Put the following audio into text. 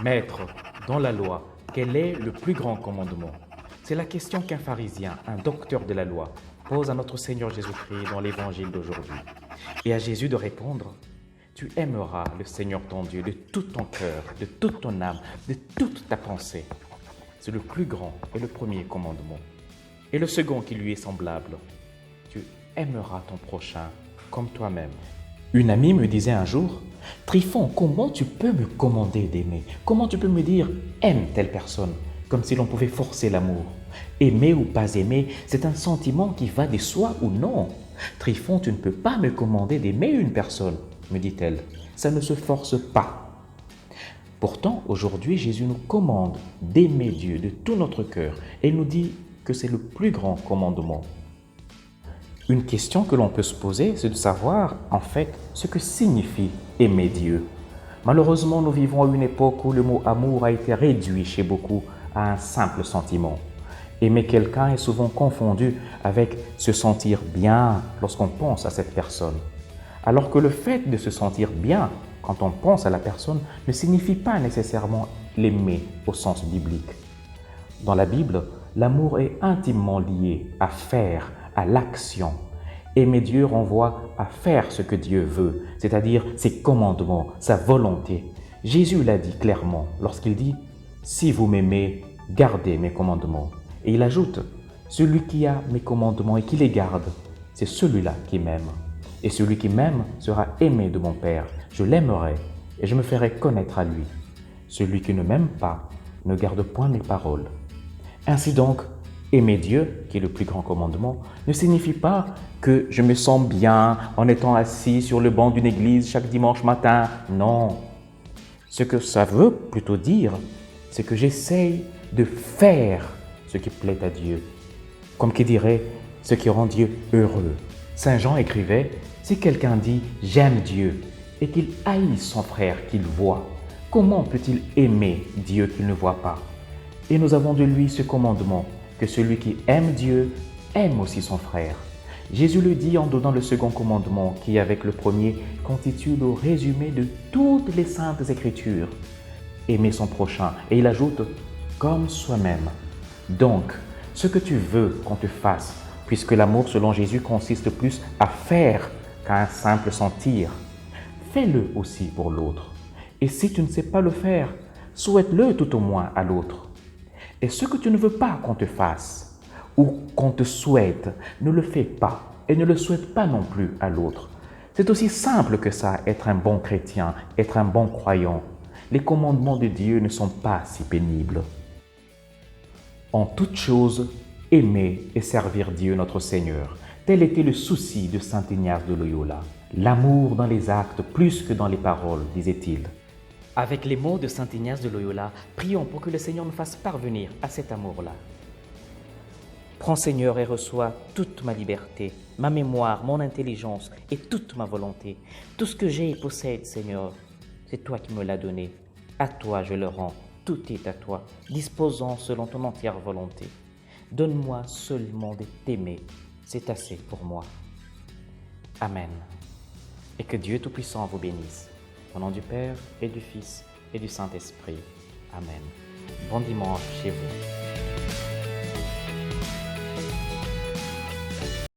Maître, dans la loi, quel est le plus grand commandement? C'est la question qu'un pharisien, un docteur de la loi, pose à notre Seigneur Jésus-Christ dans l'évangile d'aujourd'hui. Et à Jésus de répondre, tu aimeras le Seigneur ton Dieu de tout ton cœur, de toute ton âme, de toute ta pensée. C'est le plus grand et le premier commandement. Et le second qui lui est semblable, tu aimeras ton prochain comme toi-même. Une amie me disait un jour, Tryphon, comment tu peux me commander d'aimer? Comment tu peux me dire aime telle personne? Comme si l'on pouvait forcer l'amour. Aimer ou pas aimer, c'est un sentiment qui va de soi ou non. Tryphon, tu ne peux pas me commander d'aimer une personne, me dit-elle. Ça ne se force pas. Pourtant, aujourd'hui, Jésus nous commande d'aimer Dieu de tout notre cœur et nous dit que c'est le plus grand commandement. Une question que l'on peut se poser, c'est de savoir, en fait, ce que signifie aimer Dieu. Malheureusement, nous vivons à une époque où le mot amour a été réduit chez beaucoup à un simple sentiment. Aimer quelqu'un est souvent confondu avec se sentir bien lorsqu'on pense à cette personne. Alors que le fait de se sentir bien quand on pense à la personne ne signifie pas nécessairement l'aimer au sens biblique. Dans la Bible, l'amour est intimement lié à faire, à l'action. Aimer Dieu renvoie à faire ce que Dieu veut, c'est-à-dire ses commandements, sa volonté. Jésus l'a dit clairement lorsqu'il dit « Si vous m'aimez, gardez mes commandements ». Et il ajoute « Celui qui a mes commandements et qui les garde, c'est celui-là qui m'aime. Et celui qui m'aime sera aimé de mon Père. Je l'aimerai et je me ferai connaître à lui. Celui qui ne m'aime pas ne garde point mes paroles. » Ainsi donc, aimer Dieu, qui est le plus grand commandement, ne signifie pas que je me sens bien en étant assis sur le banc d'une église chaque dimanche matin. Non. Ce que ça veut plutôt dire, c'est que j'essaye de faire ce qui plaît à Dieu. Comme qui dirait, ce qui rend Dieu heureux. Saint Jean écrivait, si quelqu'un dit « j'aime Dieu » et qu'il haït son frère qu'il voit, comment peut-il aimer Dieu qu'il ne voit pas? Et nous avons de lui ce commandement, que celui qui aime Dieu aime aussi son frère. Jésus le dit en donnant le second commandement, qui avec le premier constitue le résumé de toutes les saintes écritures. Aimer son prochain. Et il ajoute, comme soi-même. Donc, ce que tu veux qu'on te fasse, puisque l'amour selon Jésus consiste plus à faire qu'à un simple sentir, fais-le aussi pour l'autre. Et si tu ne sais pas le faire, souhaite-le tout au moins à l'autre. Et ce que tu ne veux pas qu'on te fasse ou qu'on te souhaite, ne le fais pas et ne le souhaite pas non plus à l'autre. C'est aussi simple que ça, être un bon chrétien, être un bon croyant. Les commandements de Dieu ne sont pas si pénibles. En toute chose, aimer et servir Dieu notre Seigneur. Tel était le souci de saint Ignace de Loyola. L'amour dans les actes plus que dans les paroles, disait-il. Avec les mots de saint Ignace de Loyola, prions pour que le Seigneur nous fasse parvenir à cet amour-là. Prends Seigneur et reçois toute ma liberté, ma mémoire, mon intelligence et toute ma volonté. Tout ce que j'ai et possède, Seigneur, c'est toi qui me l'as donné. À toi je le rends, tout est à toi, disposant selon ton entière volonté. Donne-moi seulement de t'aimer, c'est assez pour moi. Amen. Et que Dieu Tout-Puissant vous bénisse. Au nom du Père et du Fils et du Saint-Esprit. Amen. Bon dimanche chez vous.